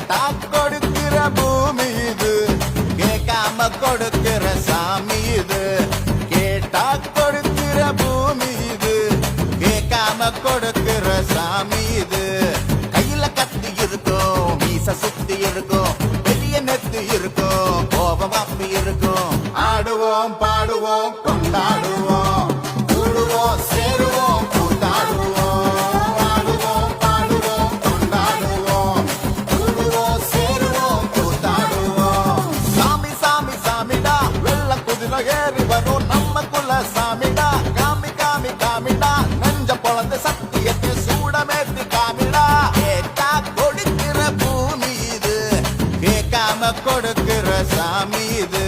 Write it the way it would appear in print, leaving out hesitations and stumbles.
கேட்டா கொடுக்கிற பூமி இது, கேட்காம கொடுக்கிற சாமி இது. கேட்டா கொடுக்கிற பூமி இது, கேட்காம கொடுக்கிற சாமி இது. கையில கத்தி இருக்கும், மீச சுத்தி இருக்கும், பெரிய நெத்து இருக்கும், கோபம் அப்பி இருக்கும். ஆடுவோம் பாடுவோம் கொண்டாடுவோம், கூடுவோம் சேருவோம் கூத்தாடுவோம். ஆடுவோம் பாடுவோம் கொண்டாடுவோம், கூடுவோம் சேருவோம் கூத்தாடுவோம். சாமி சாமி சாமிடா, வெள்ள குதிரை ஏறி வரும் நம்ம குல சாமிடா. காமி காமி காமிடா, நெஞ்ச பொழந்து சத்தியத்தை சூடமேத்தி காமிடா. கேட்டா கொடுக்கிற பூமி இது, கேட்காம கொடுக்கிற சாமி இது.